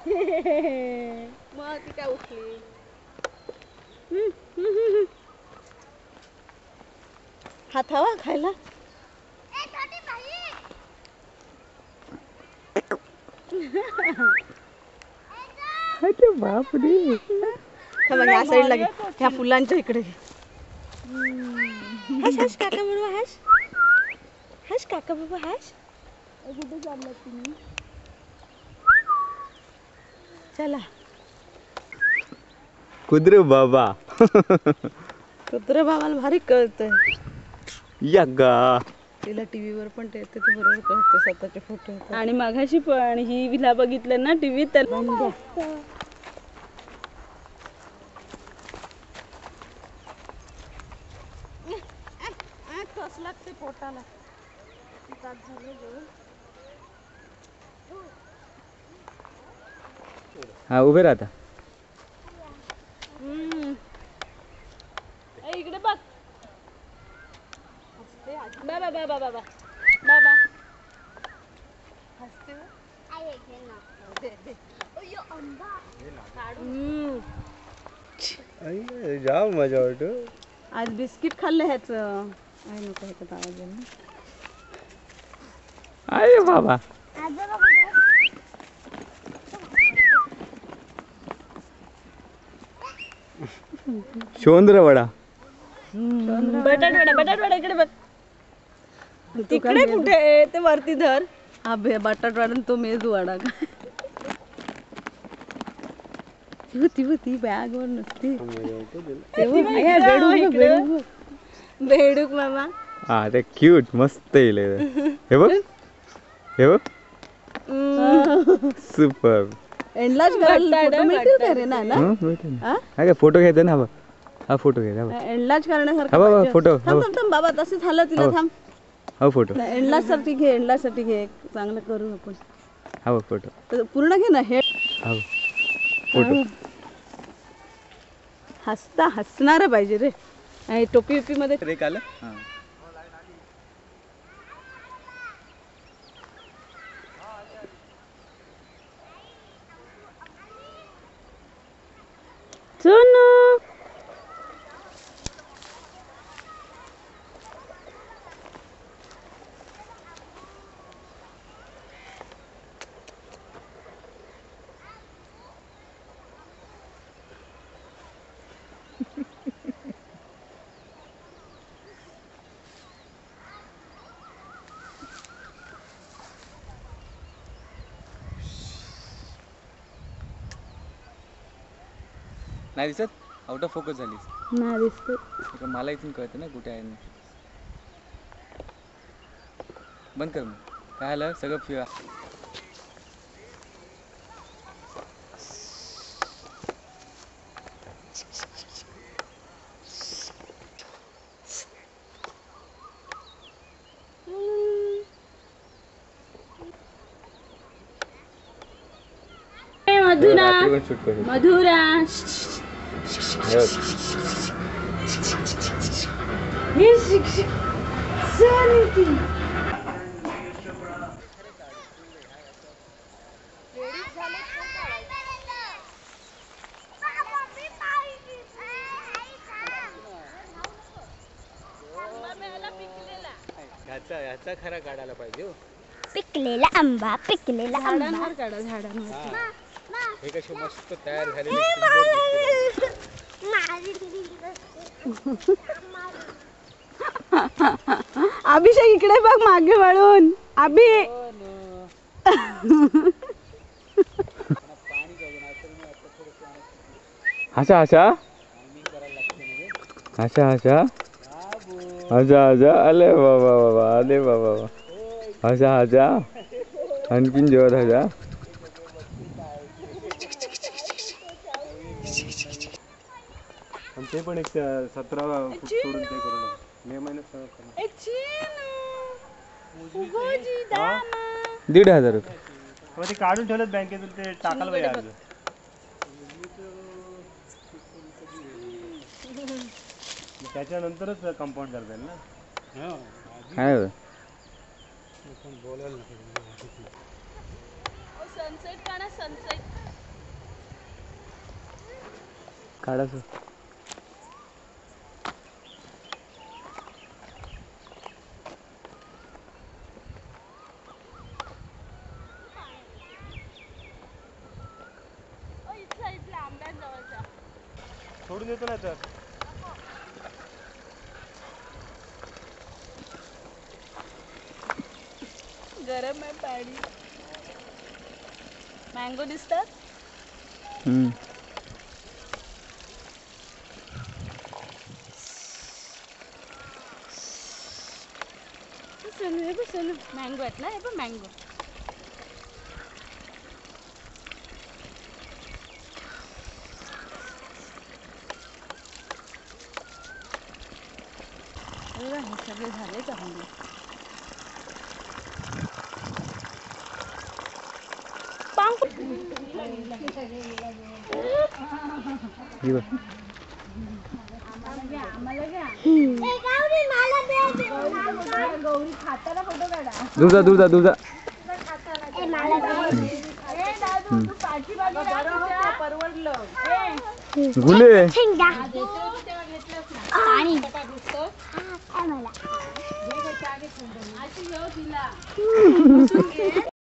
मग ती काय उठली. हात हवा खायला. अरे बापरे. ह्या साईडला घे, ह्या फुलांच्या इकडे घे. हस हस काका बरोबर हस. हस काका बाबा हस. कुठे चाललात तुम्ही? चला. कुद्र बाबा. कुत्रे बाबाला भारी कळतंय. यग्गा. तिला टीव्हीवर पण ते येते, बरोबर कळतं स्वतःचे फोटो. आणि मागाशी पण ही विला बघितलं ना टीव्हीत, तर कस लागते पोटाला. हा उभे राहता. इकडे बघ. बाबा बाबा बाबा बाबा हसते. जाम मजा वाटतो. आज बिस्किट खाल्लं ह्याचं. आई नको ह्याच्यात आवाज आहे ना. अरे बाबा. शोंद्र वडा. बटाट वडा इकडे बघ. तिकडे कुठे ते वरती धर. हा बटाट वडा तो मेदू वडा का. ती बॅग वर नसती. बेडूक मामा. हा ते क्यूट मस्त येईल. हे बघ हे बघ. सुपर. एंडलाच करायला फोटो मिळतील का रे. ना काय फोटो घ्यायचा ना. हा फोटो घ्यायचा. एंडलाच करण्यासारखं फोटो. थांब बाबा तसे झालं तिला. थांब. हा फोटो. एंडलाच साठी घे. एंडलाच साठी घे. चांगलं करू आपण. हा फोटो पूर्ण घे ना. हे फोटो. हसणार पाहिजे रे. टोपी उपी मध्ये रे काल. सोनू. नाही दिसत. आउट ऑफ फोकस झाली. नाही दिसत. मला इथून कळतं ना कुठे आहे. बंद कर. मग काय आलं सगळं फिरा. मधुरा. ह्याचा खरा काढायला पाहिजे. पिकलेला आंबा. पिकलेला आंबा. काढा झाडांवर. हे कसे मस्त तयार झालेले. अभिषेक इकडे बघ मागे वळून. अभि. आशा आशा आशा आशा आजा आजा. अले बाबा बाबा. अले बाबा बाबा. आशा आजा. आणखीन जोर आजा. ते पण एक 17 फूट सोडून ते करू नका. मे महिन्यात 1,500 रुपये. ते काढून ठेवलं बँकेतून. ते टाकायला पाहिजे. त्याच्यानंतरच कंपाऊंड करता येईल ना. काय सनसेट का ना. सनसेट. काढायचं. सोडून देतो ना तर. गरम आहे पाणी. मँगो दिसतात. मँगो आहेत ना, हे पण मँगो. हे सगळे झाले का हल्ली? गौरी खाताना फोटो काढा. दूर जा. परवडलं. गुले मला